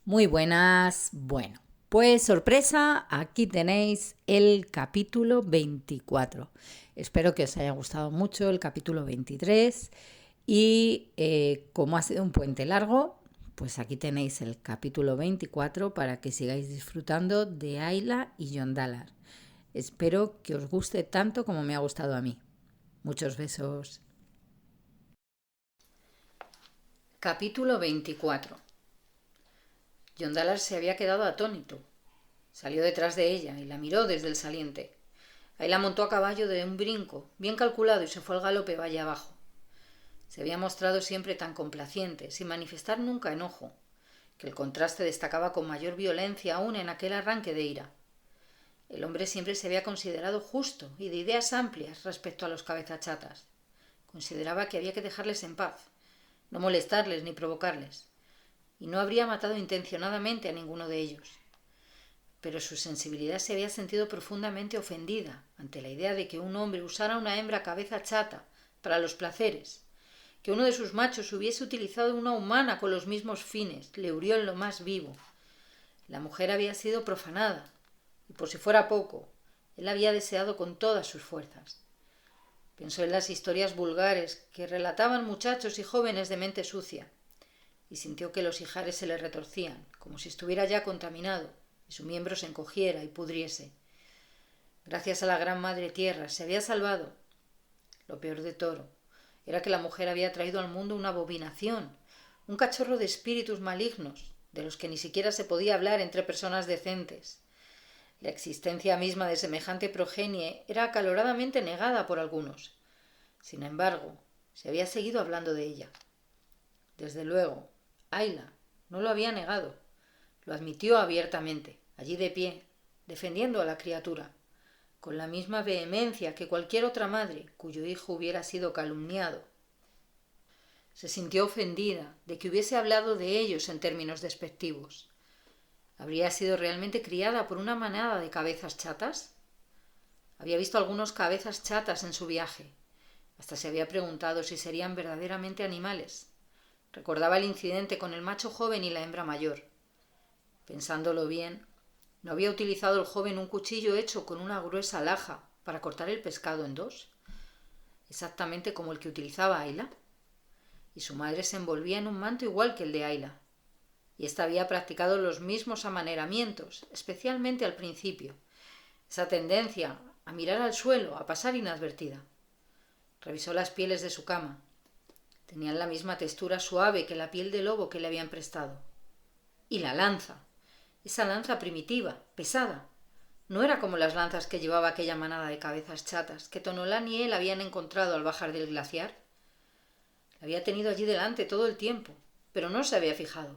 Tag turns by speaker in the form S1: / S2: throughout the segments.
S1: Muy buenas. Bueno, pues sorpresa, aquí tenéis el capítulo 24. Espero que os haya gustado mucho el capítulo 23 y como ha sido un puente largo, pues aquí tenéis el capítulo 24 para que sigáis disfrutando de Ayla y Yondalar. Espero que os guste tanto como me ha gustado a mí. Muchos besos. Capítulo 24. Yondalar se había quedado atónito. Salió detrás de ella y la miró desde el saliente. Ahí la montó a caballo de un brinco, bien calculado, y se fue al galope valle abajo. Se había mostrado siempre tan complaciente, sin manifestar nunca enojo, que el contraste destacaba con mayor violencia aún en aquel arranque de ira. El hombre siempre se había considerado justo y de ideas amplias respecto a los cabezachatas. Consideraba que había que dejarles en paz, no molestarles ni provocarles, y no habría matado intencionadamente a ninguno de ellos. Pero su sensibilidad se había sentido profundamente ofendida ante la idea de que un hombre usara una hembra cabeza chata para los placeres, que uno de sus machos hubiese utilizado una humana con los mismos fines, le hirió en lo más vivo. La mujer había sido profanada, y por si fuera poco, él había deseado con todas sus fuerzas. Pensó en las historias vulgares que relataban muchachos y jóvenes de mente sucia, y sintió que los ijares se le retorcían, como si estuviera ya contaminado, y su miembro se encogiera y pudriese. Gracias a la gran madre tierra se había salvado. Lo peor de todo era que la mujer había traído al mundo una abominación, un cachorro de espíritus malignos, de los que ni siquiera se podía hablar entre personas decentes. La existencia misma de semejante progenie era acaloradamente negada por algunos. Sin embargo, se había seguido hablando de ella. Desde luego, Ayla no lo había negado. Lo admitió abiertamente, allí de pie, defendiendo a la criatura, con la misma vehemencia que cualquier otra madre cuyo hijo hubiera sido calumniado. Se sintió ofendida de que hubiese hablado de ellos en términos despectivos. ¿Habría sido realmente criada por una manada de cabezas chatas? Había visto algunos cabezas chatas en su viaje. Hasta se había preguntado si serían verdaderamente animales. Recordaba el incidente con el macho joven y la hembra mayor. Pensándolo bien, ¿no había utilizado el joven un cuchillo hecho con una gruesa laja para cortar el pescado en dos? Exactamente como el que utilizaba Ayla. Y su madre se envolvía en un manto igual que el de Ayla. Y ésta había practicado los mismos amaneramientos, especialmente al principio. Esa tendencia a mirar al suelo, a pasar inadvertida. Revisó las pieles de su cama. Tenían la misma textura suave que la piel de lobo que le habían prestado. Y la lanza. Esa lanza primitiva, pesada. No era como las lanzas que llevaba aquella manada de cabezas chatas que Tonolán y él habían encontrado al bajar del glaciar. La había tenido allí delante todo el tiempo, pero no se había fijado.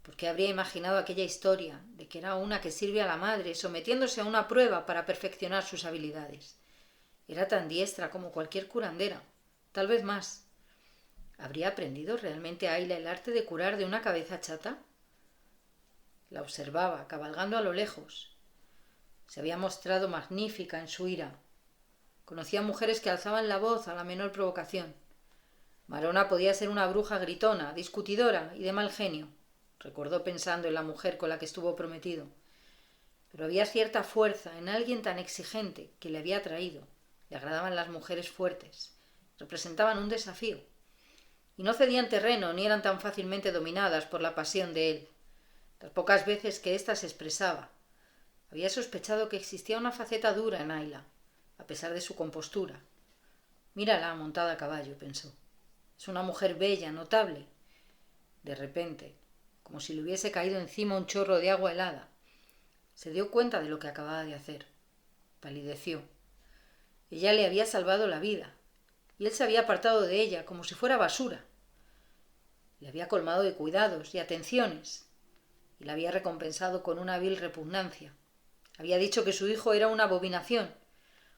S1: ¿Por qué habría imaginado aquella historia de que era una que sirve a la madre sometiéndose a una prueba para perfeccionar sus habilidades? Era tan diestra como cualquier curandera, tal vez más. ¿Habría aprendido realmente Ayla el arte de curar de una cabeza chata? La observaba, cabalgando a lo lejos. Se había mostrado magnífica en su ira. Conocía mujeres que alzaban la voz a la menor provocación. Marona podía ser una bruja gritona, discutidora y de mal genio. Recordó pensando en la mujer con la que estuvo prometido. Pero había cierta fuerza en alguien tan exigente que le había atraído. Le agradaban las mujeres fuertes. Representaban un desafío. Y no cedían terreno ni eran tan fácilmente dominadas por la pasión de él. Las pocas veces que ésta se expresaba, había sospechado que existía una faceta dura en Ayla, a pesar de su compostura. Mírala montada a caballo, pensó. Es una mujer bella, notable. De repente, como si le hubiese caído encima un chorro de agua helada, se dio cuenta de lo que acababa de hacer. Palideció. Ella le había salvado la vida, y él se había apartado de ella como si fuera basura. Le había colmado de cuidados y atenciones, y la había recompensado con una vil repugnancia. Había dicho que su hijo era una abominación,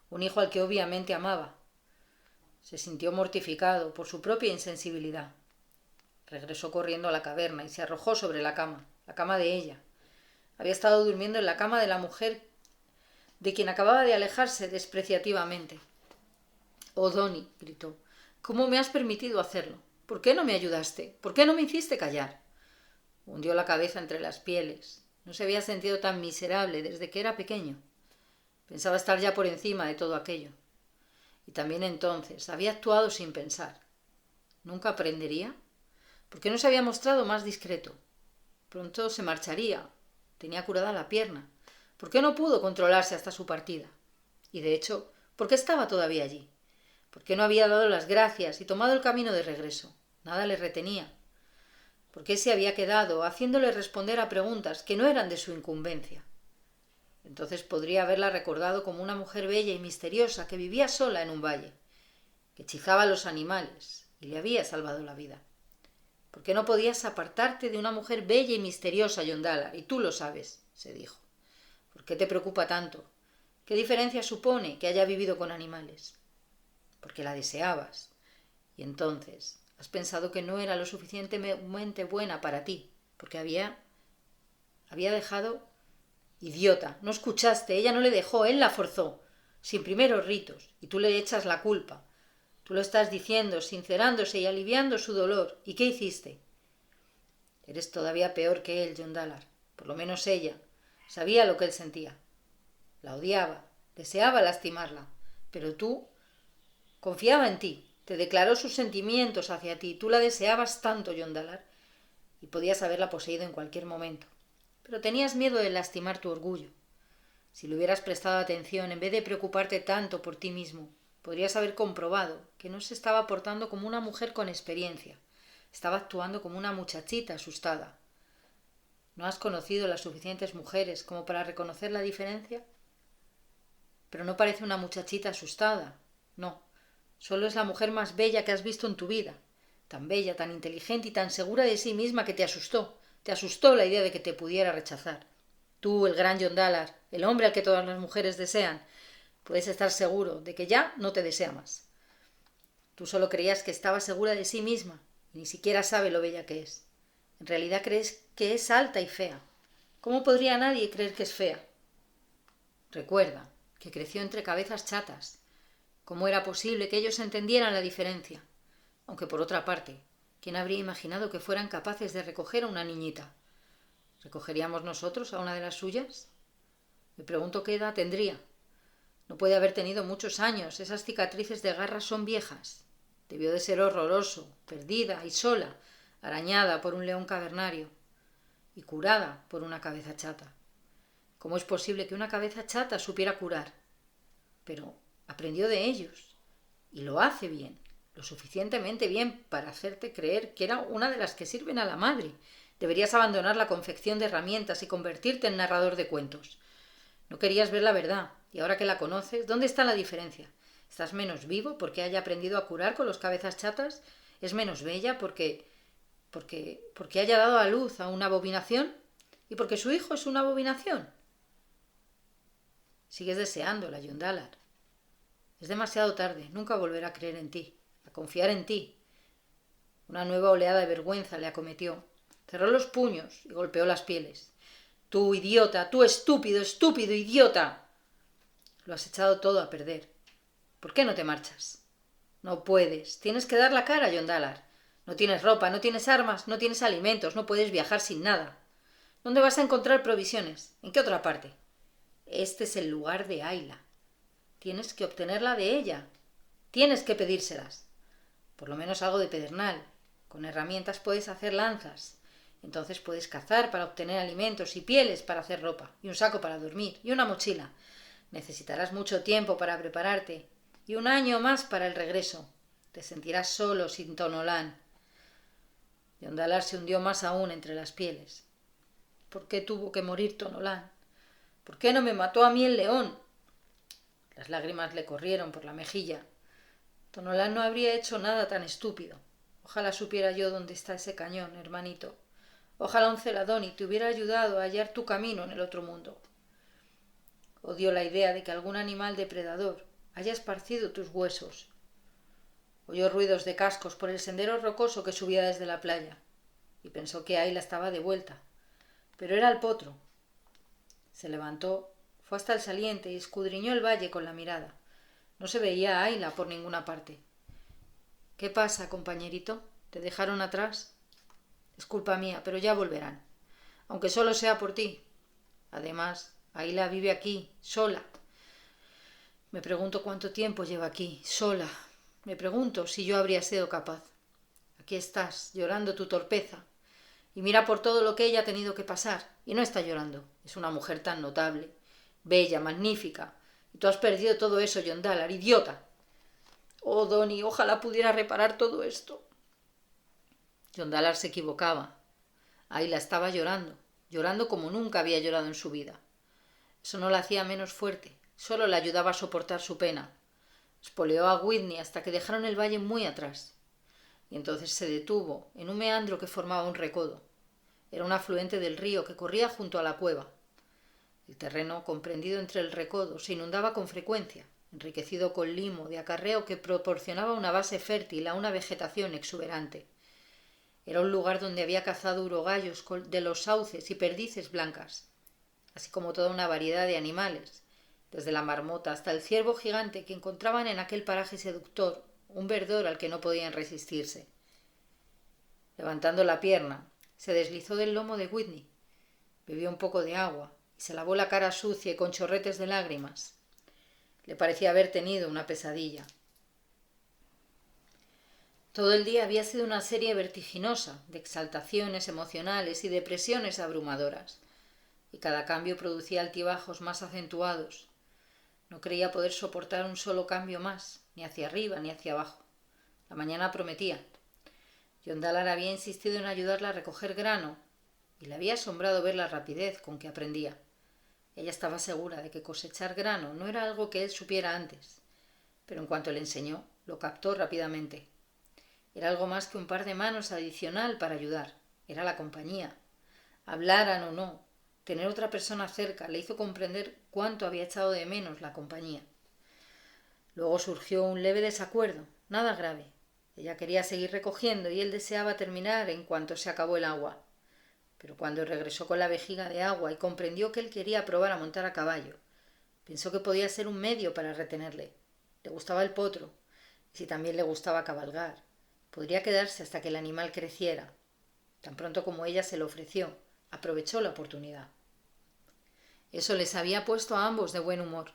S1: un hijo al que obviamente amaba. Se sintió mortificado por su propia insensibilidad. Regresó corriendo a la caverna y se arrojó sobre la cama de ella. Había estado durmiendo en la cama de la mujer de quien acababa de alejarse despreciativamente. «Oh, Donny», gritó, «¿cómo me has permitido hacerlo? ¿Por qué no me ayudaste? ¿Por qué no me hiciste callar?» Hundió la cabeza entre las pieles. No se había sentido tan miserable desde que era pequeño. Pensaba estar ya por encima de todo aquello. Y también entonces había actuado sin pensar. ¿Nunca aprendería? ¿Por qué no se había mostrado más discreto? Pronto se marcharía. Tenía curada la pierna. ¿Por qué no pudo controlarse hasta su partida? Y de hecho, ¿por qué estaba todavía allí? ¿Por qué no había dado las gracias y tomado el camino de regreso? Nada le retenía. ¿Por qué se había quedado haciéndole responder a preguntas que no eran de su incumbencia? Entonces podría haberla recordado como una mujer bella y misteriosa que vivía sola en un valle, que hechizaba a los animales y le había salvado la vida. ¿Por qué no podías apartarte de una mujer bella y misteriosa, Yondalar? Y tú lo sabes, se dijo. ¿Por qué te preocupa tanto? ¿Qué diferencia supone que haya vivido con animales? Porque la deseabas. Y entonces has pensado que no era lo suficientemente buena para ti, porque había dejado... Idiota, no escuchaste, ella no le dejó, él la forzó, sin primeros ritos, y tú le echas la culpa. Tú lo estás diciendo, sincerándose y aliviando su dolor. ¿Y qué hiciste? Eres todavía peor que él, Yondalar. Por lo menos ella sabía lo que él sentía. La odiaba, deseaba lastimarla, pero tú confiaba en ti, te declaró sus sentimientos hacia ti, tú la deseabas tanto, Yondalar, y podías haberla poseído en cualquier momento. Pero tenías miedo de lastimar tu orgullo. Si le hubieras prestado atención, en vez de preocuparte tanto por ti mismo, podrías haber comprobado que no se estaba portando como una mujer con experiencia. Estaba actuando como una muchachita asustada. ¿No has conocido las suficientes mujeres como para reconocer la diferencia? Pero no parece una muchachita asustada. No, solo es la mujer más bella que has visto en tu vida. Tan bella, tan inteligente y tan segura de sí misma que te asustó. Te asustó la idea de que te pudiera rechazar. Tú, el gran Yondalar, el hombre al que todas las mujeres desean, puedes estar seguro de que ya no te desea más. Tú solo creías que estaba segura de sí misma y ni siquiera sabe lo bella que es. En realidad crees que es alta y fea. ¿Cómo podría nadie creer que es fea? Recuerda que creció entre cabezas chatas. ¿Cómo era posible que ellos entendieran la diferencia? Aunque por otra parte, ¿quién habría imaginado que fueran capaces de recoger a una niñita? ¿Recogeríamos nosotros a una de las suyas? Me pregunto qué edad tendría. No puede haber tenido muchos años. Esas cicatrices de garras son viejas. Debió de ser horroroso, perdida y sola, arañada por un león cavernario y curada por una cabeza chata. ¿Cómo es posible que una cabeza chata supiera curar? Pero aprendió de ellos y lo hace bien, lo suficientemente bien para hacerte creer que era una de las que sirven a la madre. Deberías abandonar la confección de herramientas y convertirte en narrador de cuentos. No querías ver la verdad, y ahora que la conoces, ¿dónde está la diferencia? ¿Estás menos vivo porque haya aprendido a curar con los cabezas chatas? ¿Es menos bella porque haya dado a luz a una abominación? ¿Y porque su hijo es una abominación? Sigues deseándola, Yondalar. Es demasiado tarde, nunca volverá a creer en ti, a confiar en ti. Una nueva oleada de vergüenza le acometió. Cerró los puños y golpeó las pieles. Tú, idiota, tú estúpido, estúpido, idiota. Lo has echado todo a perder. ¿Por qué no te marchas? No puedes. Tienes que dar la cara, Yondalar. No tienes ropa, no tienes armas, no tienes alimentos, no puedes viajar sin nada. ¿Dónde vas a encontrar provisiones? ¿En qué otra parte? Este es el lugar de Ayla. Tienes que obtenerla de ella. Tienes que pedírselas. Por lo menos algo de pedernal. Con herramientas puedes hacer lanzas. Entonces puedes cazar para obtener alimentos y pieles para hacer ropa, y un saco para dormir, y una mochila. Necesitarás mucho tiempo para prepararte, y un año más para el regreso. Te sentirás solo sin Tonolán. Yondalar se hundió más aún entre las pieles. ¿Por qué tuvo que morir Tonolán? ¿Por qué no me mató a mí el león? Las lágrimas le corrieron por la mejilla. Tonolán no habría hecho nada tan estúpido. Ojalá supiera yo dónde está ese cañón, hermanito. Ojalá un celadón y te hubiera ayudado a hallar tu camino en el otro mundo. Odio la idea de que algún animal depredador haya esparcido tus huesos. Oyó ruidos de cascos por el sendero rocoso que subía desde la playa y pensó que Ayla estaba de vuelta. Pero era el potro. Se levantó, fue hasta el saliente y escudriñó el valle con la mirada. No se veía a Ayla por ninguna parte. ¿Qué pasa, compañerito? ¿Te dejaron atrás? Es culpa mía, pero ya volverán. Aunque solo sea por ti. Además, Aila vive aquí, sola. Me pregunto cuánto tiempo lleva aquí, sola. Me pregunto si yo habría sido capaz. Aquí estás, llorando tu torpeza. Y mira por todo lo que ella ha tenido que pasar. Y no está llorando. Es una mujer tan notable, bella, magnífica. Y tú has perdido todo eso, Yondalar, idiota. Oh, Donny, ojalá pudiera reparar todo esto. Yondalar se equivocaba. Aila estaba llorando, llorando como nunca había llorado en su vida. Eso no la hacía menos fuerte, solo le ayudaba a soportar su pena. Espoleó a Whitney hasta que dejaron el valle muy atrás. Y entonces se detuvo en un meandro que formaba un recodo. Era un afluente del río que corría junto a la cueva. El terreno, comprendido entre el recodo, se inundaba con frecuencia, enriquecido con limo de acarreo que proporcionaba una base fértil a una vegetación exuberante. Era un lugar donde había cazado urogallos de los sauces y perdices blancas, así como toda una variedad de animales, desde la marmota hasta el ciervo gigante que encontraban en aquel paraje seductor, un verdor al que no podían resistirse. Levantando la pierna, se deslizó del lomo de Whitney, bebió un poco de agua y se lavó la cara sucia y con chorretes de lágrimas. Le parecía haber tenido una pesadilla. Todo el día había sido una serie vertiginosa de exaltaciones emocionales y depresiones abrumadoras, y cada cambio producía altibajos más acentuados. No creía poder soportar un solo cambio más, ni hacia arriba ni hacia abajo. La mañana prometía. Yondalar había insistido en ayudarla a recoger grano, y le había asombrado ver la rapidez con que aprendía. Ella estaba segura de que cosechar grano no era algo que él supiera antes, pero en cuanto le enseñó, lo captó rápidamente. Era algo más que un par de manos adicional para ayudar. Era la compañía. Hablaran o no, tener otra persona cerca le hizo comprender cuánto había echado de menos la compañía. Luego surgió un leve desacuerdo, nada grave. Ella quería seguir recogiendo y él deseaba terminar en cuanto se acabó el agua. Pero cuando regresó con la vejiga de agua y comprendió que él quería probar a montar a caballo, pensó que podía ser un medio para retenerle. Le gustaba el potro, y si también le gustaba cabalgar, podría quedarse hasta que el animal creciera. Tan pronto como ella se lo ofreció, aprovechó la oportunidad. Eso les había puesto a ambos de buen humor.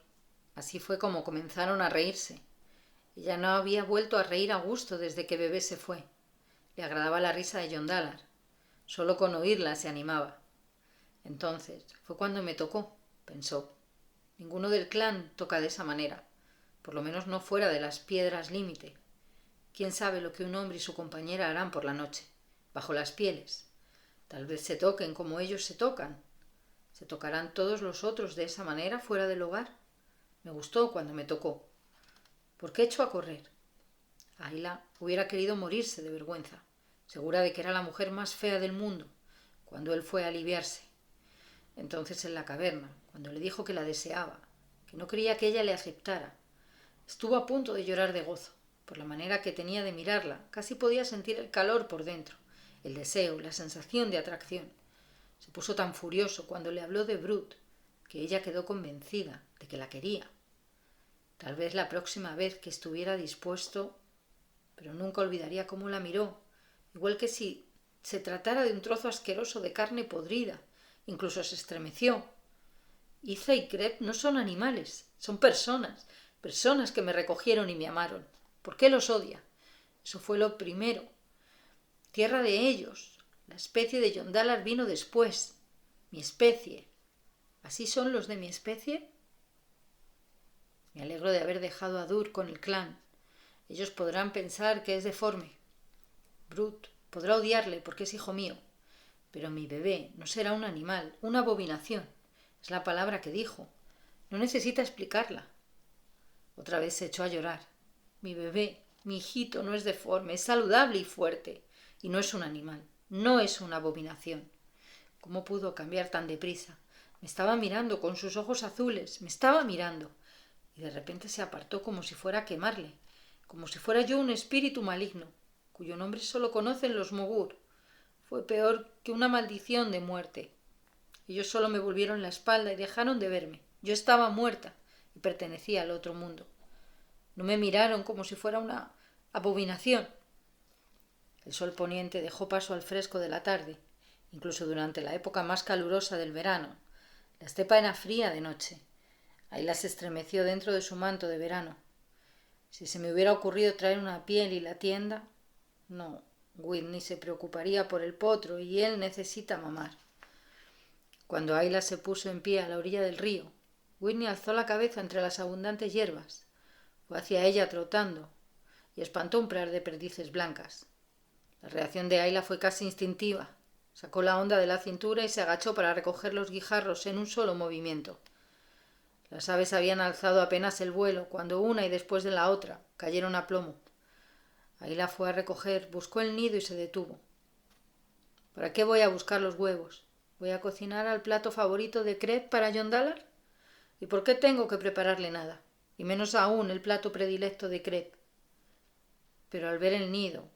S1: Así fue como comenzaron a reírse. Ella no había vuelto a reír a gusto desde que Bebé se fue. Le agradaba la risa de Yondalar. Solo con oírla se animaba. Entonces fue cuando me tocó, pensó. Ninguno del clan toca de esa manera, por lo menos no fuera de las piedras límite. ¿Quién sabe lo que un hombre y su compañera harán por la noche, bajo las pieles? Tal vez se toquen como ellos se tocan. ¿Se tocarán todos los otros de esa manera fuera del hogar? Me gustó cuando me tocó. ¿Por qué echó a correr? Aila hubiera querido morirse de vergüenza, segura de que era la mujer más fea del mundo, cuando él fue a aliviarse. Entonces en la caverna, cuando le dijo que la deseaba, que no creía que ella le aceptara, estuvo a punto de llorar de gozo. Por la manera que tenía de mirarla, casi podía sentir el calor por dentro, el deseo, la sensación de atracción. Se puso tan furioso cuando le habló de Brut, que ella quedó convencida de que la quería. Tal vez la próxima vez que estuviera dispuesto, pero nunca olvidaría cómo la miró, igual que si se tratara de un trozo asqueroso de carne podrida. Incluso se estremeció. Iza y Crep no son animales, son personas, personas que me recogieron y me amaron. ¿Por qué los odia? Eso fue lo primero. Tierra de ellos. La especie de Yondalar vino después. Mi especie. ¿Así son los de mi especie? Me alegro de haber dejado a Dur con el clan. Ellos podrán pensar que es deforme. Brut podrá odiarle porque es hijo mío. Pero mi bebé no será un animal, una abominación. Es la palabra que dijo. No necesita explicarla. Otra vez se echó a llorar. Mi bebé, mi hijito, no es deforme, es saludable y fuerte. Y no es un animal, no es una abominación. ¿Cómo pudo cambiar tan deprisa? Me estaba mirando con sus ojos azules, me estaba mirando. Y de repente se apartó como si fuera a quemarle, como si fuera yo un espíritu maligno, cuyo nombre solo conocen los Mogur. Fue peor que una maldición de muerte. Ellos solo me volvieron la espalda y dejaron de verme. Yo estaba muerta y pertenecía al otro mundo. No me miraron como si fuera una abominación. El sol poniente dejó paso al fresco de la tarde, incluso durante la época más calurosa del verano. La estepa era fría de noche. Ayla se estremeció dentro de su manto de verano. Si se me hubiera ocurrido traer una piel y la tienda... No, Whitney se preocuparía por el potro y él necesita mamar. Cuando Ayla se puso en pie a la orilla del río, Whitney alzó la cabeza entre las abundantes hierbas. Fue hacia ella trotando y espantó un par de perdices blancas. La reacción de Ayla fue casi instintiva. Sacó la honda de la cintura y se agachó para recoger los guijarros en un solo movimiento. Las aves habían alzado apenas el vuelo cuando una y después de la otra cayeron a plomo. Ayla fue a recoger, buscó el nido y se detuvo. ¿Para qué voy a buscar los huevos? ¿Voy a cocinar al plato favorito de Creb para John Dallar? ¿Y por qué tengo que prepararle nada? Y menos aún el plato predilecto de Creb. Pero al ver el nido,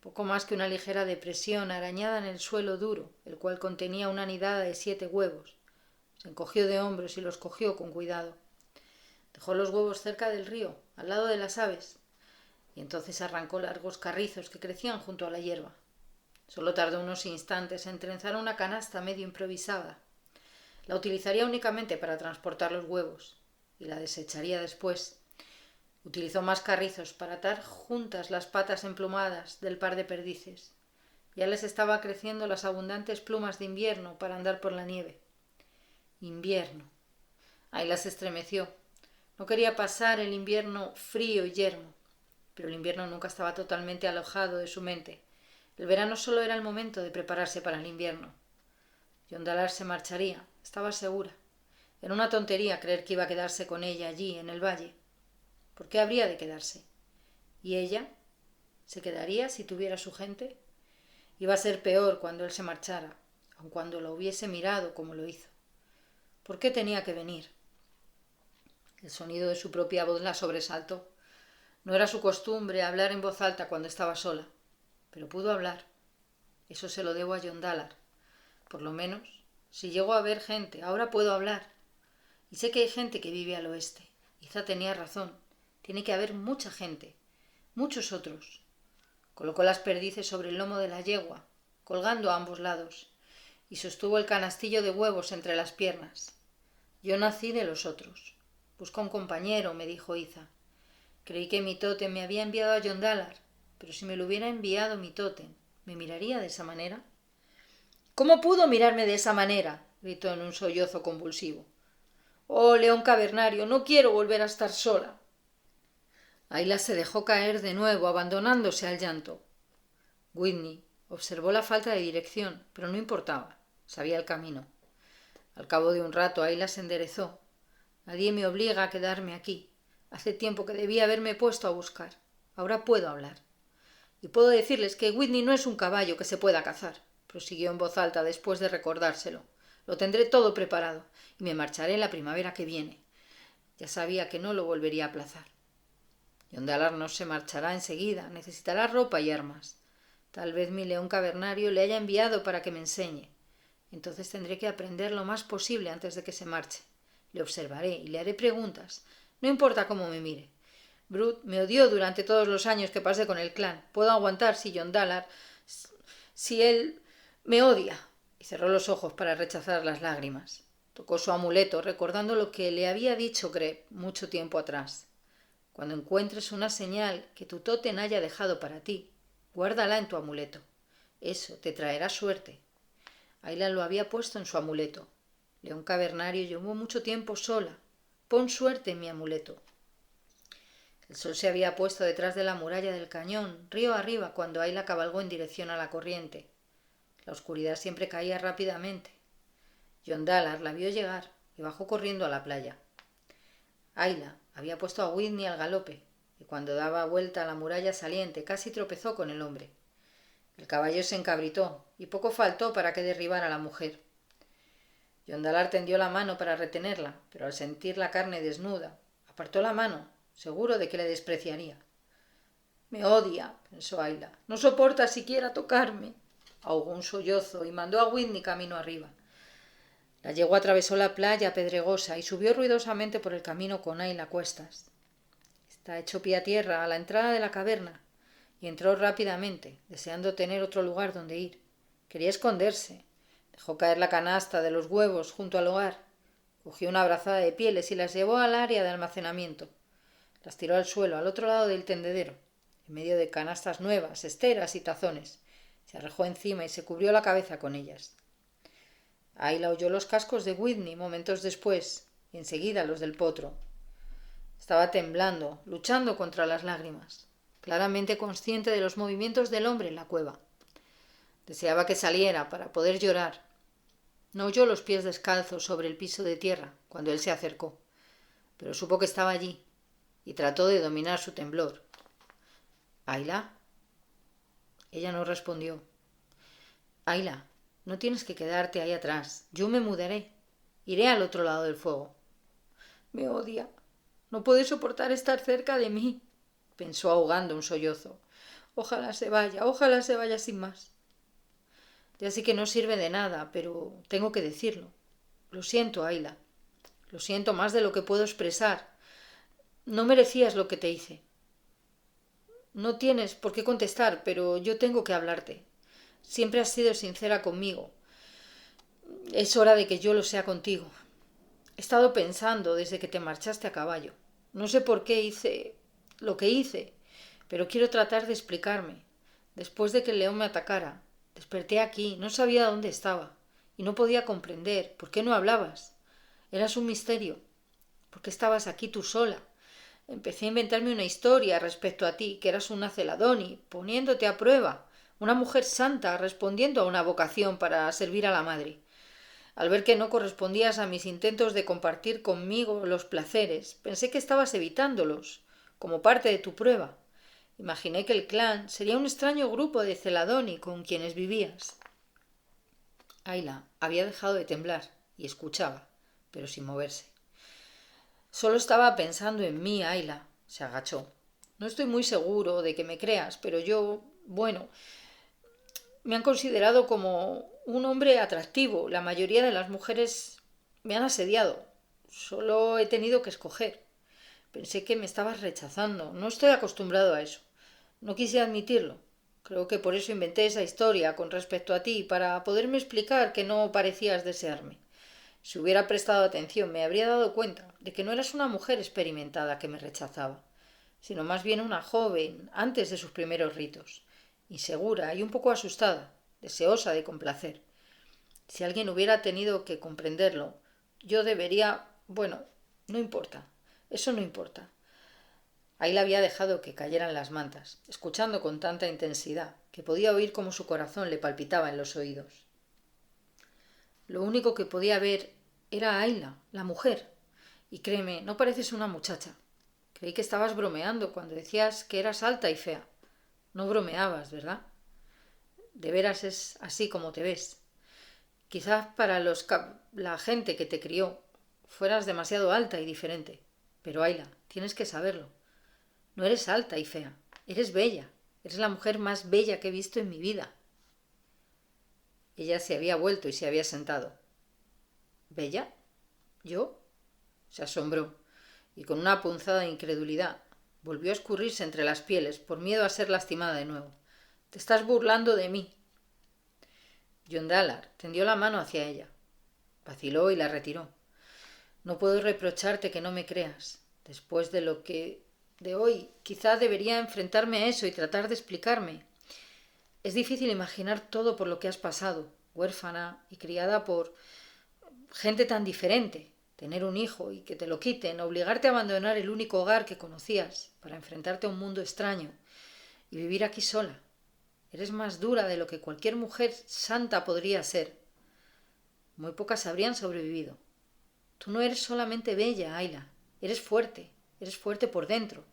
S1: poco más que una ligera depresión arañada en el suelo duro, el cual contenía una nidada de 7 huevos, se encogió de hombros y los cogió con cuidado. Dejó los huevos cerca del río, al lado de las aves, y entonces arrancó largos carrizos que crecían junto a la hierba. Solo tardó unos instantes en trenzar una canasta medio improvisada. La utilizaría únicamente para transportar los huevos y la desecharía después. Utilizó más carrizos para atar juntas las patas emplumadas del par de perdices. Ya les estaba creciendo las abundantes plumas de invierno para andar por la nieve. Invierno. Ayla se estremeció. No quería pasar el invierno frío y yermo, pero el invierno nunca estaba totalmente alojado de su mente. El verano solo era el momento de prepararse para el invierno. John Dallar se marcharía, estaba segura. Era una tontería creer que iba a quedarse con ella allí, en el valle. ¿Por qué habría de quedarse? ¿Y ella? ¿Se quedaría si tuviera su gente? Iba a ser peor cuando él se marchara, aun cuando lo hubiese mirado como lo hizo. ¿Por qué tenía que venir? El sonido de su propia voz la sobresaltó. No era su costumbre hablar en voz alta cuando estaba sola, pero pudo hablar. Eso se lo debo a John Dallar. Por lo menos, si llego a ver gente, ahora puedo hablar. Y sé que hay gente que vive al oeste. Iza tenía razón. Tiene que haber mucha gente. Muchos otros. Colocó las perdices sobre el lomo de la yegua, colgando a ambos lados, y sostuvo el canastillo de huevos entre las piernas. Yo nací de los otros. Busca un compañero, me dijo Iza. Creí que mi tótem me había enviado a John Dallar, pero si me lo hubiera enviado mi tótem, ¿me miraría de esa manera? ¿Cómo pudo mirarme de esa manera? Gritó en un sollozo convulsivo. Oh, león cavernario, no quiero volver a estar sola. Ayla se dejó caer de nuevo, abandonándose al llanto. Whitney observó la falta de dirección, pero no importaba, sabía el camino. Al cabo de un rato Ayla se enderezó. Nadie me obliga a quedarme aquí. Hace tiempo que debía haberme puesto a buscar. Ahora puedo hablar. Y puedo decirles que Whitney no es un caballo que se pueda cazar, prosiguió en voz alta después de recordárselo. Lo tendré todo preparado y me marcharé la primavera que viene. Ya sabía que no lo volvería a aplazar. John Dallar no se marchará enseguida. Necesitará ropa y armas. Tal vez mi león cavernario le haya enviado para que me enseñe. Entonces tendré que aprender lo más posible antes de que se marche. Le observaré y le haré preguntas. No importa cómo me mire. Brut me odió durante todos los años que pasé con el clan. Puedo aguantar si John Dallar... si él me odia. Y cerró los ojos para rechazar las lágrimas. Tocó su amuleto, recordando lo que le había dicho Greb mucho tiempo atrás. Cuando encuentres una señal que tu tótem haya dejado para ti, guárdala en tu amuleto. Eso te traerá suerte. Ayla lo había puesto en su amuleto. León cavernario llevó mucho tiempo sola. Pon suerte en mi amuleto. El sol se había puesto detrás de la muralla del cañón, río arriba, cuando Ayla cabalgó en dirección a la corriente. La oscuridad siempre caía rápidamente. John Dallar la vio llegar y bajó corriendo a la playa. Ayla había puesto a Whitney al galope, y cuando daba vuelta a la muralla saliente casi tropezó con el hombre. El caballo se encabritó, y poco faltó para que derribara a la mujer. John Dallar tendió la mano para retenerla, pero al sentir la carne desnuda, apartó la mano, seguro de que le despreciaría. Me odia, pensó Ayla. No soporta siquiera tocarme. Ahogó un sollozo y mandó a Whitney camino arriba. La yegua atravesó la playa pedregosa y subió ruidosamente por el camino con Ayla a cuestas. Está hecho pie a tierra a la entrada de la caverna, y entró rápidamente, deseando tener otro lugar donde ir. Quería esconderse. Dejó caer la canasta de los huevos junto al hogar. Cogió una brazada de pieles y las llevó al área de almacenamiento. Las tiró al suelo, al otro lado del tendedero, en medio de canastas nuevas, esteras y tazones. Se arrojó encima y se cubrió la cabeza con ellas. Ayla oyó los cascos de Whitney momentos después, y enseguida los del potro. Estaba temblando, luchando contra las lágrimas, claramente consciente de los movimientos del hombre en la cueva. Deseaba que saliera para poder llorar. No oyó los pies descalzos sobre el piso de tierra cuando él se acercó, pero supo que estaba allí y trató de dominar su temblor. —¿Ayla? Ella no respondió. —Ayla, no tienes que quedarte ahí atrás. Yo me mudaré. Iré al otro lado del fuego. Me odia. No puede soportar estar cerca de mí, pensó ahogando un sollozo. Ojalá se vaya sin más. Ya sé que no sirve de nada, pero tengo que decirlo. Lo siento, Ayla. Lo siento más de lo que puedo expresar. No merecías lo que te hice. No tienes por qué contestar, pero yo tengo que hablarte. Siempre has sido sincera conmigo. Es hora de que yo lo sea contigo. He estado pensando desde que te marchaste a caballo. No sé por qué hice lo que hice, pero quiero tratar de explicarme. Después de que el león me atacara, desperté aquí, no sabía dónde estaba y no podía comprender por qué no hablabas. Eras un misterio. ¿Por qué estabas aquí tú sola? Empecé a inventarme una historia respecto a ti, que eras una celadoni, poniéndote a prueba, una mujer santa respondiendo a una vocación para servir a la madre. Al ver que no correspondías a mis intentos de compartir conmigo los placeres, pensé que estabas evitándolos, como parte de tu prueba. Imaginé que el clan sería un extraño grupo de celadoni con quienes vivías. Ayla había dejado de temblar y escuchaba, pero sin moverse. Solo estaba pensando en mí, Ayla. Se agachó. No estoy muy seguro de que me creas, pero me han considerado como un hombre atractivo. La mayoría de las mujeres me han asediado. Solo he tenido que escoger. Pensé que me estabas rechazando. No estoy acostumbrado a eso. No quise admitirlo. Creo que por eso inventé esa historia con respecto a ti, para poderme explicar que no parecías desearme. Si hubiera prestado atención, me habría dado cuenta de que no eras una mujer experimentada que me rechazaba, sino más bien una joven antes de sus primeros ritos, insegura y un poco asustada, deseosa de complacer. Si alguien hubiera tenido que comprenderlo, yo debería... no importa. Eso no importa. Ahí la había dejado que cayeran las mantas, escuchando con tanta intensidad que podía oír cómo su corazón le palpitaba en los oídos. Lo único que podía ver era a Ayla, la mujer. Y créeme, no pareces una muchacha. Creí que estabas bromeando cuando decías que eras alta y fea. No bromeabas, ¿verdad? De veras es así como te ves. Quizás para la gente que te crió fueras demasiado alta y diferente. Pero Ayla, tienes que saberlo. No eres alta y fea. Eres bella. Eres la mujer más bella que he visto en mi vida. Ella se había vuelto y se había sentado. ¿Bella? ¿Yo? Se asombró y con una punzada de incredulidad volvió a escurrirse entre las pieles por miedo a ser lastimada de nuevo. Te estás burlando de mí. John Dallard tendió la mano hacia ella. Vaciló y la retiró. No puedo reprocharte que no me creas. Después de lo que... de hoy, quizá debería enfrentarme a eso y tratar de explicarme. Es difícil imaginar todo por lo que has pasado, huérfana y criada por gente tan diferente. Tener un hijo y que te lo quiten, obligarte a abandonar el único hogar que conocías para enfrentarte a un mundo extraño y vivir aquí sola. Eres más dura de lo que cualquier mujer santa podría ser. Muy pocas habrían sobrevivido. Tú no eres solamente bella, Ayla. Eres fuerte por dentro,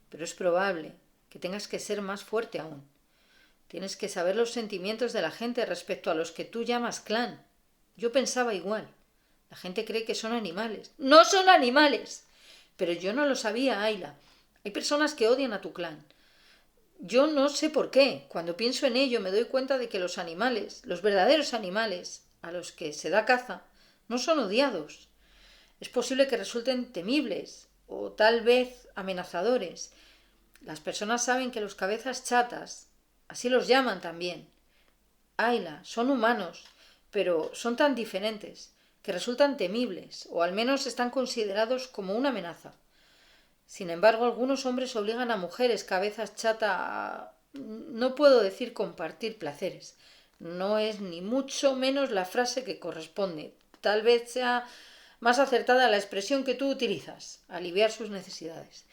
S1: pero es probable que tengas que ser más fuerte aún. Tienes que saber los sentimientos de la gente respecto a los que tú llamas clan. Yo pensaba igual. La gente cree que son animales. ¡No son animales! Pero yo no lo sabía, Ayla. Hay personas que odian a tu clan. Yo no sé por qué. Cuando pienso en ello me doy cuenta de que los animales, los verdaderos animales, a los que se da caza, no son odiados. Es posible que resulten temibles o tal vez amenazadores. Las personas saben que los cabezas chatas, así los llaman también, Ayla, son humanos, pero son tan diferentes que resultan temibles, o al menos están considerados como una amenaza. Sin embargo, algunos hombres obligan a mujeres cabezas chata a... No puedo decir compartir placeres. No es ni mucho menos la frase que corresponde. Tal vez sea más acertada la expresión que tú utilizas, aliviar sus necesidades.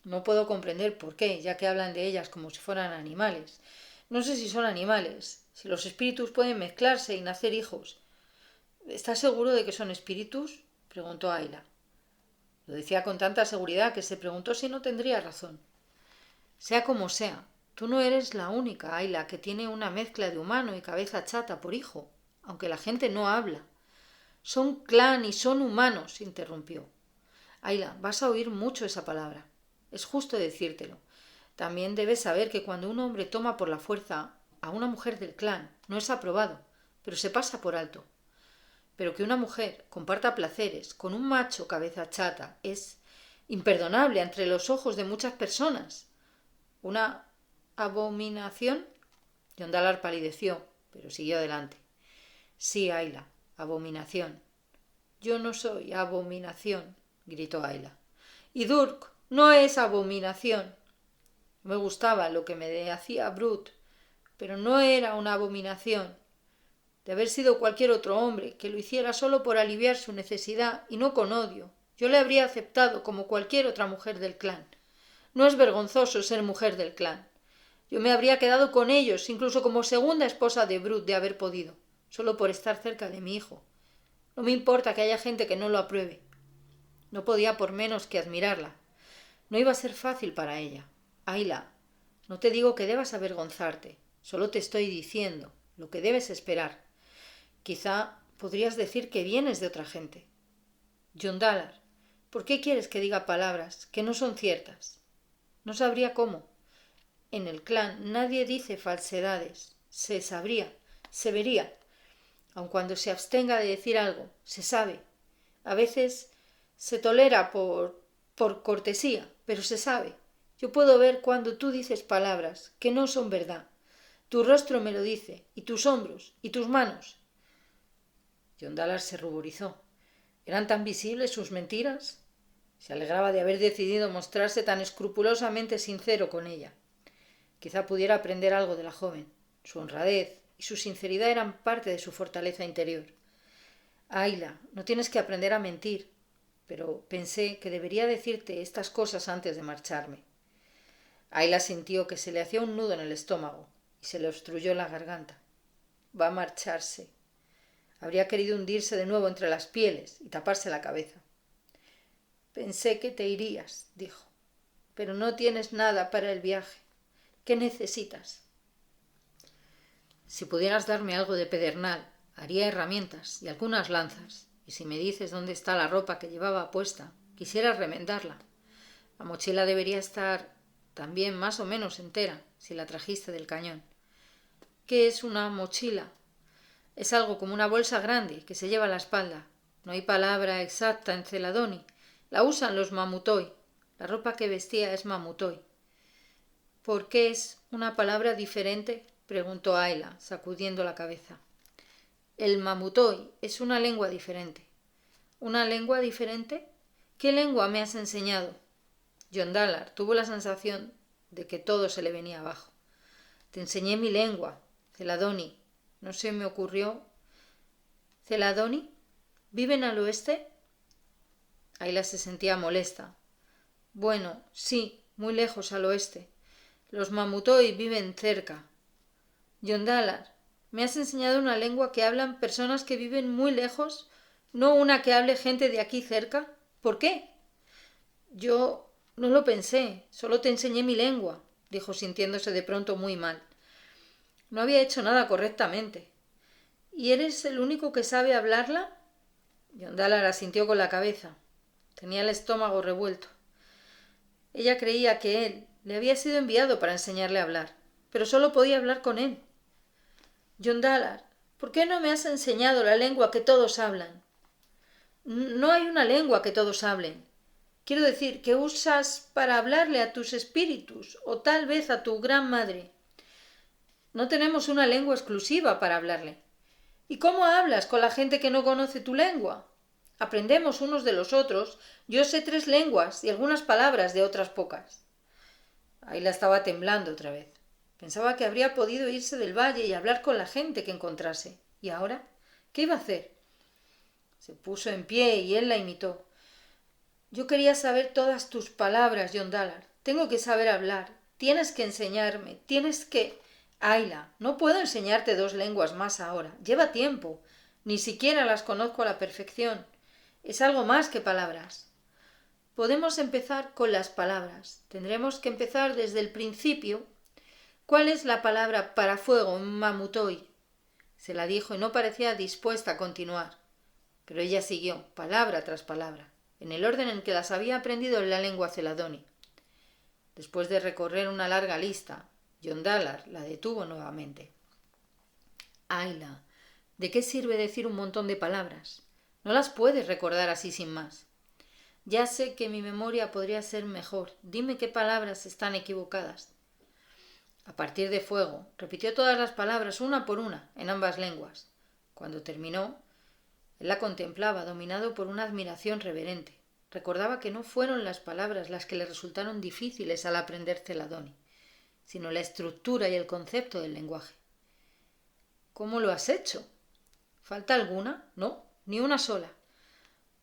S1: No puedo comprender por qué, ya que hablan de ellas como si fueran animales. No sé si son animales, si los espíritus pueden mezclarse y nacer hijos. ¿Estás seguro de que son espíritus?, preguntó Ayla. Lo decía con tanta seguridad que se preguntó si no tendría razón. Sea como sea, tú no eres la única, Ayla, que tiene una mezcla de humano y cabeza chata por hijo, aunque la gente no habla. Son clan y son humanos, interrumpió. Ayla, vas a oír mucho esa palabra. Es justo decírtelo. También debes saber que cuando un hombre toma por la fuerza a una mujer del clan, no es aprobado, pero se pasa por alto. Pero que una mujer comparta placeres con un macho cabeza chata es imperdonable entre los ojos de muchas personas. ¿Una abominación? John Dallar palideció, pero siguió adelante. Sí, Ayla, abominación. Yo no soy abominación, gritó Ayla. Y Durk no es abominación. Me gustaba lo que me hacía Brut, pero no era una abominación. De haber sido cualquier otro hombre que lo hiciera solo por aliviar su necesidad y no con odio, yo le habría aceptado como cualquier otra mujer del clan. No es vergonzoso ser mujer del clan. Yo me habría quedado con ellos, incluso como segunda esposa de Brut, de haber podido, solo por estar cerca de mi hijo. No me importa que haya gente que no lo apruebe. No podía por menos que admirarla. No iba a ser fácil para ella. Ayla, no te digo que debas avergonzarte, solo te estoy diciendo lo que debes esperar. Quizá podrías decir que vienes de otra gente. John Dallar, ¿por qué quieres que diga palabras que no son ciertas? No sabría cómo. En el clan nadie dice falsedades. Se sabría, se vería. Aun cuando se abstenga de decir algo, se sabe. A veces se tolera por cortesía, pero se sabe. Yo puedo ver cuando tú dices palabras que no son verdad. Tu rostro me lo dice, y tus hombros, y tus manos. John Dallar se ruborizó. ¿Eran tan visibles sus mentiras? Se alegraba de haber decidido mostrarse tan escrupulosamente sincero con ella. Quizá pudiera aprender algo de la joven. Su honradez y su sinceridad eran parte de su fortaleza interior. Ayla, no tienes que aprender a mentir, pero pensé que debería decirte estas cosas antes de marcharme. Ayla sintió que se le hacía un nudo en el estómago y se le obstruyó la garganta. Va a marcharse. Habría querido hundirse de nuevo entre las pieles y taparse la cabeza. Pensé que te irías, dijo, pero no tienes nada para el viaje. ¿Qué necesitas? Si pudieras darme algo de pedernal, haría herramientas y algunas lanzas, y si me dices dónde está la ropa que llevaba puesta, quisiera remendarla. La mochila debería estar también más o menos entera, si la trajiste del cañón. ¿Qué es una mochila? Es algo como una bolsa grande que se lleva a la espalda. No hay palabra exacta en Celadoni. La usan los mamutoi. La ropa que vestía es mamutoi. ¿Por qué es una palabra diferente?, preguntó Ayla, sacudiendo la cabeza. El mamutoi es una lengua diferente. ¿Una lengua diferente? ¿Qué lengua me has enseñado? John Dallar tuvo la sensación de que todo se le venía abajo. Te enseñé mi lengua, Celadoni. No se me ocurrió. ¿Celadoni? ¿Viven al oeste? Ayla se sentía molesta. Bueno, sí, muy lejos al oeste. Los mamutoi viven cerca. John Dallar, me has enseñado una lengua que hablan personas que viven muy lejos, no una que hable gente de aquí cerca. ¿Por qué? Yo no lo pensé, solo te enseñé mi lengua, dijo sintiéndose de pronto muy mal. No había hecho nada correctamente. ¿Y eres el único que sabe hablarla? John Dallar asintió con la cabeza. Tenía el estómago revuelto. Ella creía que él le había sido enviado para enseñarle a hablar, pero solo podía hablar con él. John Dallar, ¿por qué no me has enseñado la lengua que todos hablan? No hay una lengua que todos hablen. Quiero decir, que usas para hablarle a tus espíritus o tal vez a tu gran madre. No tenemos una lengua exclusiva para hablarle. ¿Y cómo hablas con la gente que no conoce tu lengua? Aprendemos unos de los otros. Yo sé 3 lenguas y algunas palabras de otras pocas. Ayla estaba temblando otra vez. Pensaba que habría podido irse del valle y hablar con la gente que encontrase. ¿Y ahora? ¿Qué iba a hacer? Se puso en pie y él la imitó. Yo quería saber todas tus palabras, Yondalar. Tengo que saber hablar. Tienes que enseñarme. Tienes que... Ayla, no puedo enseñarte 2 lenguas más ahora. Lleva tiempo. Ni siquiera las conozco a la perfección. Es algo más que palabras. Podemos empezar con las palabras. Tendremos que empezar desde el principio. ¿Cuál es la palabra para fuego en Mamutoi? Se la dijo y no parecía dispuesta a continuar. Pero ella siguió, palabra tras palabra, en el orden en que las había aprendido en la lengua celadoni. Después de recorrer una larga lista, Yondalar la detuvo nuevamente. Ayla, ¿de qué sirve decir un montón de palabras? No las puedes recordar así sin más. Ya sé que mi memoria podría ser mejor. Dime qué palabras están equivocadas. A partir de fuego, repitió todas las palabras una por una, en ambas lenguas. Cuando terminó, él la contemplaba, dominado por una admiración reverente. Recordaba que no fueron las palabras las que le resultaron difíciles al aprender celadoni, sino la estructura y el concepto del lenguaje. ¿Cómo lo has hecho? ¿Falta alguna? No, ni una sola.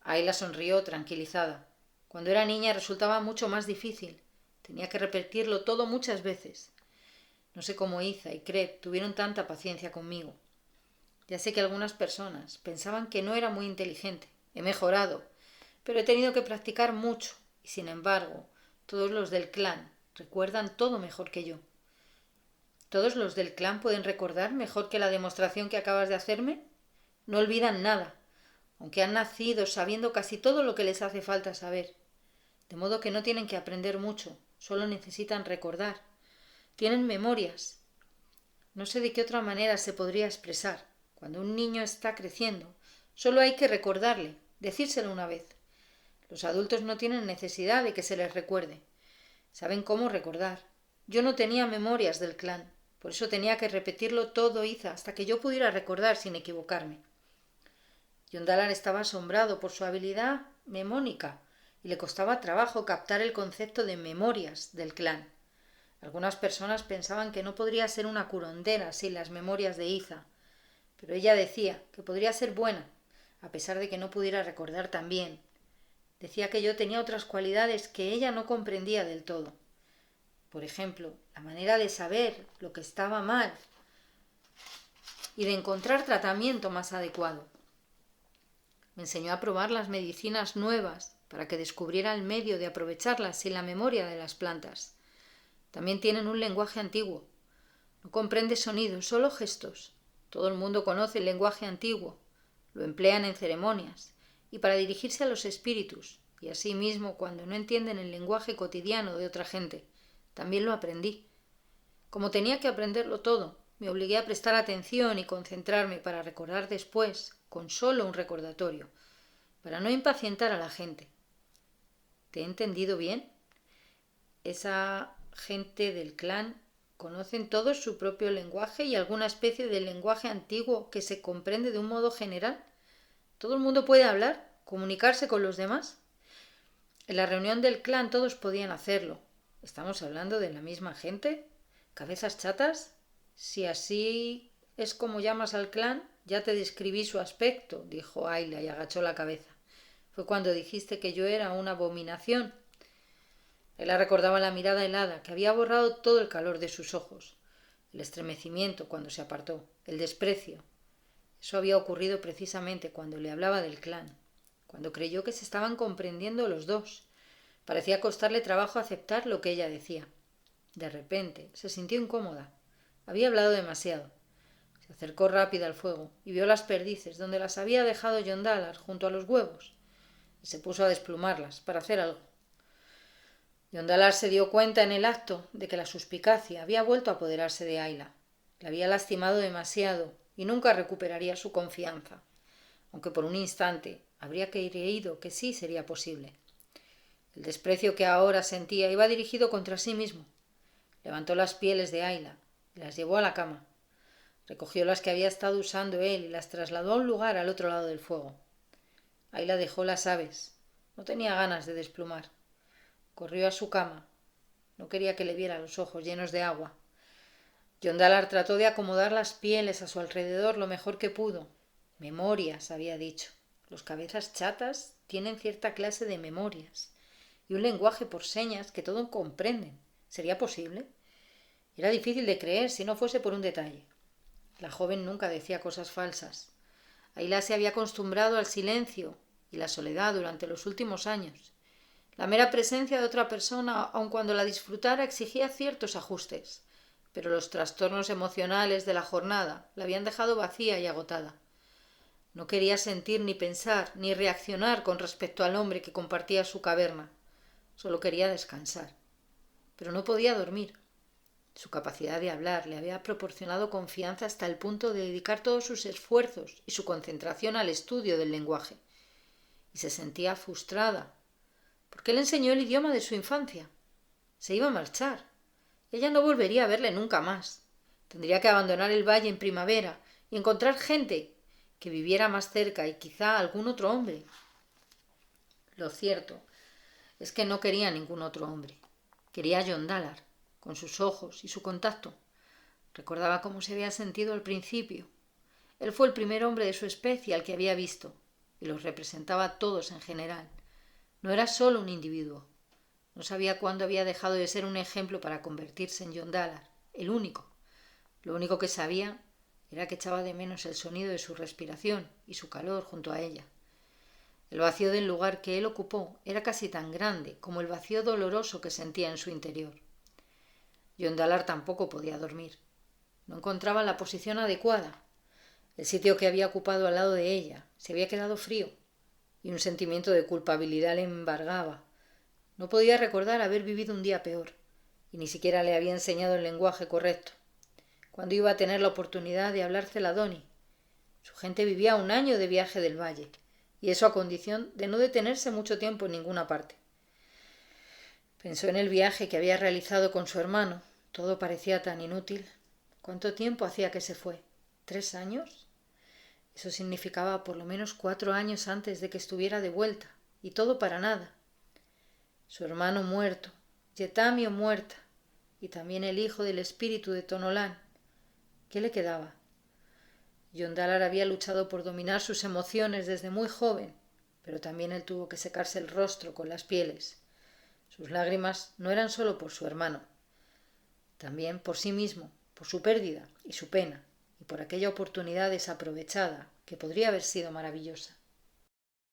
S1: Ayla sonrió, tranquilizada. Cuando era niña resultaba mucho más difícil. Tenía que repetirlo todo muchas veces. No sé cómo Iza y Crep tuvieron tanta paciencia conmigo. Ya sé que algunas personas pensaban que no era muy inteligente. He mejorado, pero he tenido que practicar mucho y, sin embargo, todos los del clan recuerdan todo mejor que yo. ¿Todos los del clan pueden recordar mejor que la demostración que acabas de hacerme? No olvidan nada, aunque han nacido sabiendo casi todo lo que les hace falta saber. De modo que no tienen que aprender mucho, solo necesitan recordar. Tienen memorias. No sé de qué otra manera se podría expresar. Cuando un niño está creciendo, solo hay que recordarle, decírselo una vez. Los adultos no tienen necesidad de que se les recuerde. Saben cómo recordar. Yo no tenía memorias del clan, por eso tenía que repetirlo todo Iza hasta que yo pudiera recordar sin equivocarme. Yondalar estaba asombrado por su habilidad memónica y le costaba trabajo captar el concepto de memorias del clan. Algunas personas pensaban que no podría ser una curondera sin las memorias de Iza, pero ella decía que podría ser buena, a pesar de que no pudiera recordar tan bien. Decía que yo tenía otras cualidades que ella no comprendía del todo. Por ejemplo, la manera de saber lo que estaba mal y de encontrar tratamiento más adecuado. Me enseñó a probar las medicinas nuevas para que descubriera el medio de aprovecharlas sin la memoria de las plantas. También tienen un lenguaje antiguo. No comprende sonidos, solo gestos. Todo el mundo conoce el lenguaje antiguo. Lo emplean en ceremonias y para dirigirse a los espíritus, y asimismo cuando no entienden el lenguaje cotidiano de otra gente. También lo aprendí. Como tenía que aprenderlo todo, me obligué a prestar atención y concentrarme para recordar después, con solo un recordatorio, para no impacientar a la gente. ¿Te he entendido bien? Esa gente del clan conocen todos su propio lenguaje y alguna especie de lenguaje antiguo que se comprende de un modo general. ¿Todo el mundo puede hablar, comunicarse con los demás? En la reunión del clan todos podían hacerlo. ¿Estamos hablando de la misma gente? ¿Cabezas chatas? Si así es como llamas al clan, ya te describí su aspecto, dijo Ayla y agachó la cabeza. Fue cuando dijiste que yo era una abominación. Él recordaba la mirada helada que había borrado todo el calor de sus ojos, el estremecimiento cuando se apartó, el desprecio. Eso había ocurrido precisamente cuando le hablaba del clan, cuando creyó que se estaban comprendiendo los dos. Parecía costarle trabajo aceptar lo que ella decía. De repente se sintió incómoda. Había hablado demasiado. Se acercó rápida al fuego y vio las perdices donde las había dejado Yondalar junto a los huevos y se puso a desplumarlas para hacer algo. Yondalar se dio cuenta en el acto de que la suspicacia había vuelto a apoderarse de Ayla. La había lastimado demasiado y nunca recuperaría su confianza, aunque por un instante habría creído que sí sería posible. El desprecio que ahora sentía iba dirigido contra sí mismo. Levantó las pieles de Ayla y las llevó a la cama. Recogió las que había estado usando él y las trasladó a un lugar al otro lado del fuego. Ayla dejó las aves. No tenía ganas de desplumar. Corrió a su cama. No quería que le viera los ojos llenos de agua. Yondalar trató de acomodar las pieles a su alrededor lo mejor que pudo. Memorias, había dicho. Los cabezas chatas tienen cierta clase de memorias y un lenguaje por señas que todo comprenden. ¿Sería posible? Era difícil de creer si no fuese por un detalle. La joven nunca decía cosas falsas. Ayla se había acostumbrado al silencio y la soledad durante los últimos años. La mera presencia de otra persona, aun cuando la disfrutara, exigía ciertos ajustes, pero los trastornos emocionales de la jornada la habían dejado vacía y agotada. No quería sentir ni pensar ni reaccionar con respecto al hombre que compartía su caverna. Solo quería descansar. Pero no podía dormir. Su capacidad de hablar le había proporcionado confianza hasta el punto de dedicar todos sus esfuerzos y su concentración al estudio del lenguaje. Y se sentía frustrada. ¿Por qué le enseñó el idioma de su infancia? Se iba a marchar. Ella no volvería a verle nunca más. Tendría que abandonar el valle en primavera y encontrar gente que viviera más cerca y quizá algún otro hombre. Lo cierto es que no quería ningún otro hombre. Quería a Yondalar, con sus ojos y su contacto. Recordaba cómo se había sentido al principio. Él fue el primer hombre de su especie al que había visto, y los representaba a todos en general. No era solo un individuo. No sabía cuándo había dejado de ser un ejemplo para convertirse en Yondalar, el único. Lo único que sabía era que echaba de menos el sonido de su respiración y su calor junto a ella. El vacío del lugar que él ocupó era casi tan grande como el vacío doloroso que sentía en su interior. Yondalar tampoco podía dormir. No encontraba la posición adecuada. El sitio que había ocupado al lado de ella se había quedado frío y un sentimiento de culpabilidad le embargaba. No podía recordar haber vivido un día peor y ni siquiera le había enseñado el lenguaje correcto. ¿Cuándo iba a tener la oportunidad de hablar celadoni? Su gente vivía 1 año de viaje del valle, y eso a condición de no detenerse mucho tiempo en ninguna parte. Pensó en el viaje que había realizado con su hermano. Todo parecía tan inútil. ¿Cuánto tiempo hacía que se fue? ¿3 años? Eso significaba por lo menos 4 años antes de que estuviera de vuelta, y todo para nada. Su hermano muerto, Yetamio muerta, y también el hijo del espíritu de Tonolán. ¿Qué le quedaba? Yondalar había luchado por dominar sus emociones desde muy joven, pero también él tuvo que secarse el rostro con las pieles. Sus lágrimas no eran solo por su hermano, también por sí mismo, por su pérdida y su pena, y por aquella oportunidad desaprovechada que podría haber sido maravillosa.